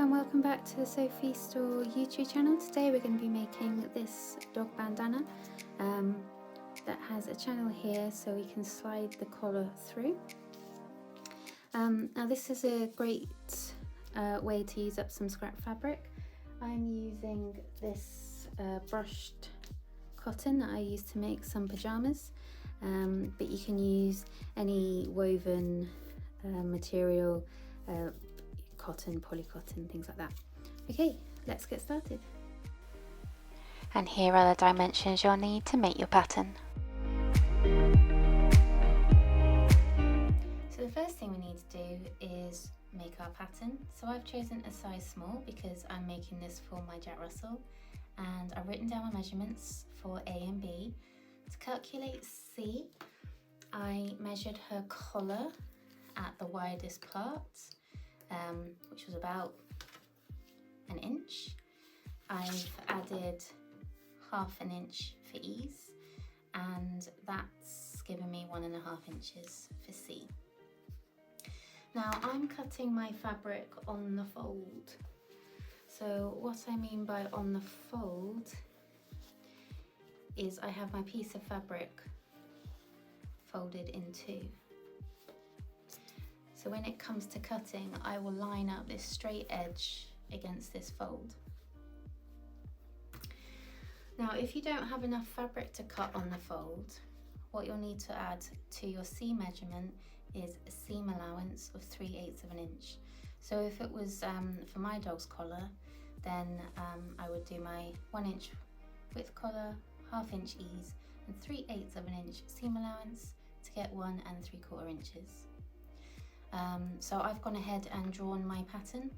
and welcome back to the Sophie Store YouTube channel. Today we're going to be making this dog bandana that has a channel here so we can slide the collar through. Now this is a great way to use up some scrap fabric. I'm using this brushed cotton that I used to make some pajamas, but you can use any woven material, cotton, polycotton, things like that. Okay, let's get started. And here are the dimensions you'll need to make your pattern. So the first thing we need to do is make our pattern. So I've chosen a size small because I'm making this for my Jack Russell, and I've written down my measurements for A and B. To calculate C, I measured her collar at the widest part, which was about an inch. I've added half an inch for ease, and that's given me 1.5 inches for C. Now I'm cutting my fabric on the fold. So what I mean by on the fold is I have my piece of fabric folded in two. So when it comes to cutting, I will line up this straight edge against this fold. Now, if you don't have enough fabric to cut on the fold, what you'll need to add to your C measurement is a seam allowance of 3/8 of an inch. So if it was for my dog's collar, then I would do my 1 inch width collar, 1/2 inch ease, and 3/8 of an inch seam allowance to get 1 3/4 inches. So I've gone ahead and drawn my pattern.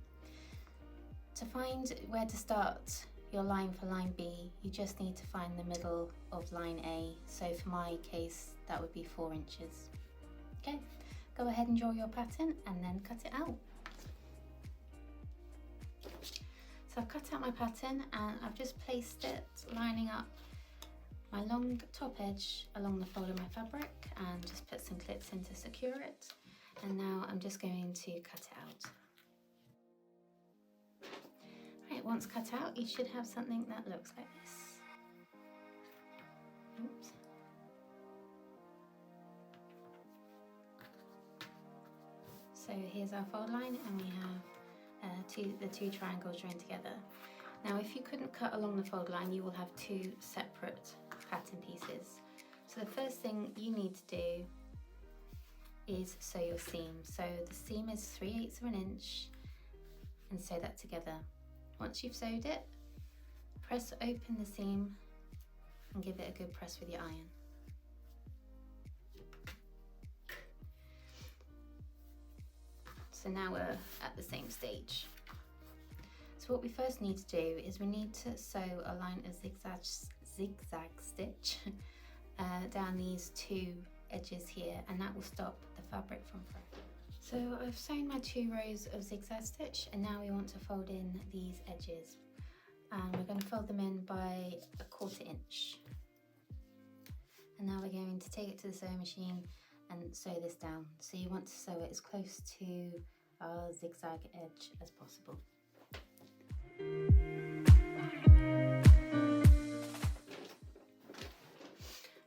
To find where to start your line for line B, you just need to find the middle of line A. So for my case, that would be 4 inches. Okay, go ahead and draw your pattern and then cut it out. So I've cut out my pattern and I've just placed it lining up my long top edge along the fold of my fabric and just put some clips in to secure it. And now I'm just going to cut it out. Right, once cut out, you should have something that looks like this. Oops. So here's our fold line, and we have the two triangles joined together. Now, if you couldn't cut along the fold line, you will have two separate pattern pieces. So the first thing you need to do is sew your seam. So the seam is 3/8 of an inch, and sew that together. Once you've sewed it, press open the seam and give it a good press with your iron. So now we're at the same stage. So what we first need to do is we need to sew a line of zigzag stitch down these two edges here, and that will stop the fabric from fraying. So I've sewn my 2 rows of zigzag stitch, and now we want to fold in these edges, and we're going to fold them in by 1/4 inch. And now we're going to take it to the sewing machine and sew this down. So you want to sew it as close to our zigzag edge as possible.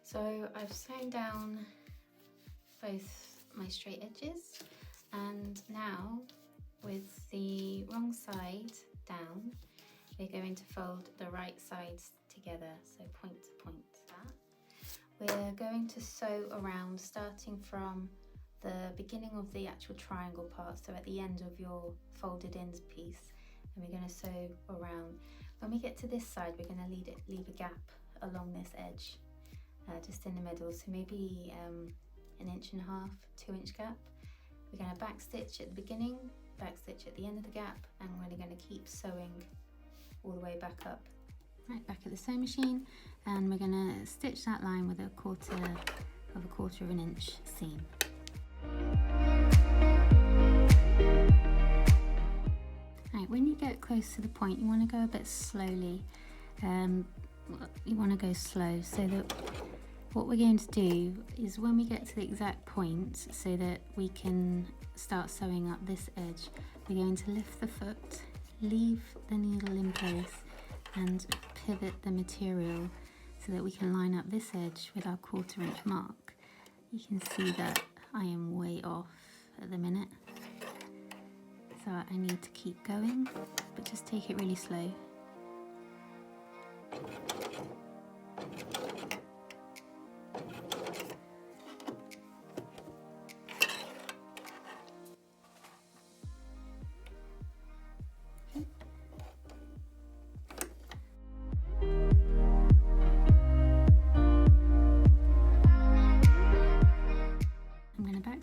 So I've sewn down both my straight edges, and now with the wrong side down, we're going to fold the right sides together, so point to point. We're going to sew around starting from the beginning of the actual triangle part, so at the end of your folded in piece, and we're going to sew around. When we get to this side, we're going to leave a gap along this edge, just in the middle, so maybe 1.5 inch, 2 inch gap. We're going to back stitch at the beginning, back stitch at the end of the gap, and we're going to keep sewing all the way back up. Right, back at the sewing machine, and we're going to stitch that line with 1/4 of an inch seam. Right, when you get close to the point, you want to go a bit slowly. You want to go slow, so that what we're going to do is when we get to the exact point, so that we can start sewing up this edge, we're going to lift the foot leave the needle in place and pivot the material so that we can line up this edge with our 1/4 inch mark. You can see that I am way off at the minute, so I need to keep going, but just take it really slow.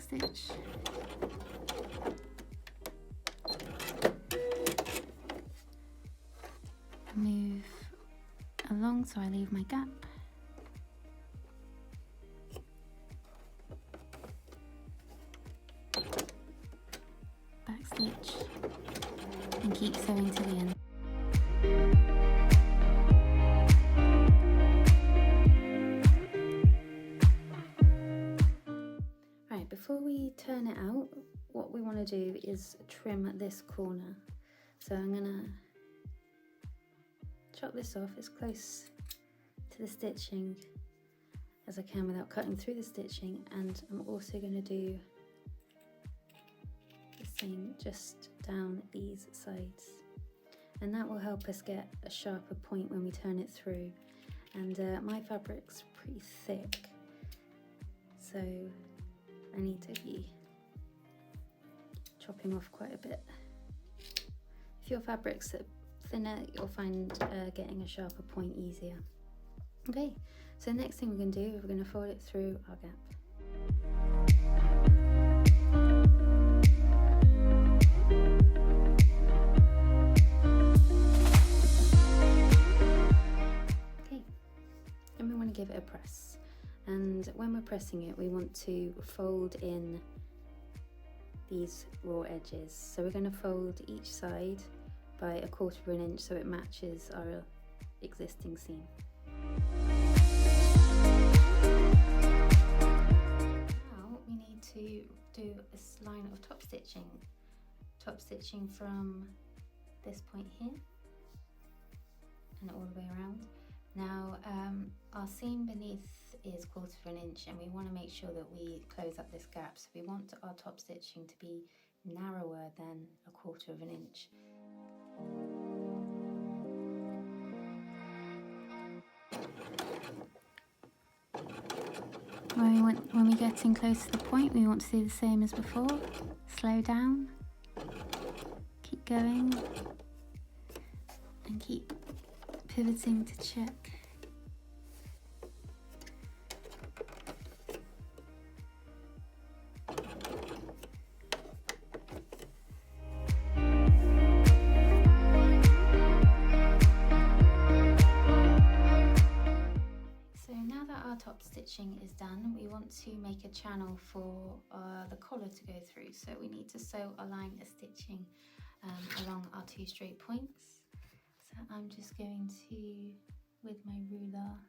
Stitch. Move along so I leave my gap. Back stitch and keep sewing to the end. Before we turn it out, what we want to do is trim this corner. So I'm going to chop this off as close to the stitching as I can without cutting through the stitching, and I'm also going to do the same just down these sides, and that will help us get a sharper point when we turn it through. And my fabric's pretty thick, so I need to be chopping off quite a bit. If your fabric's thinner, you'll find getting a sharper point easier. Okay, so the next thing we're going to do, we're going to fold it through our gap. Okay, and we want to give it a press. And when we're pressing it, we want to fold in these raw edges. So we're going to fold each side by 1/4 inch so it matches our existing seam. Now we need to do a line of top stitching from this point here and all the way around. Now our seam beneath is 1/4 inch, and we want to make sure that we close up this gap, so we want our top stitching to be narrower than 1/4 inch. When we're getting close to the point, we want to do the same as before. Slow down, keep going, and keep pivoting to check. Top stitching is done, we want to make a channel for the collar to go through, so we need to sew a line of stitching along our 2 straight points. So I'm just going to, with my ruler,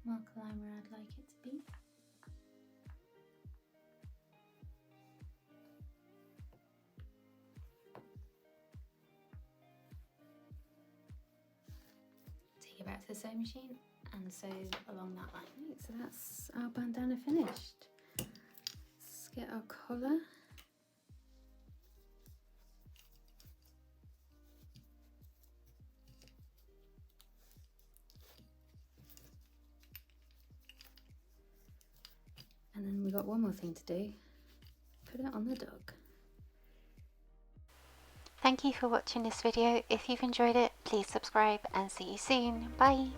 mark a line where I'd like it to be. Back to the sewing machine and sew along that line. Right, so that's our bandana finished. Let's get our collar. And then we got one more thing to do. Put it on the dog. Thank you for watching this video. If you've enjoyed it, please subscribe and see you soon. Bye!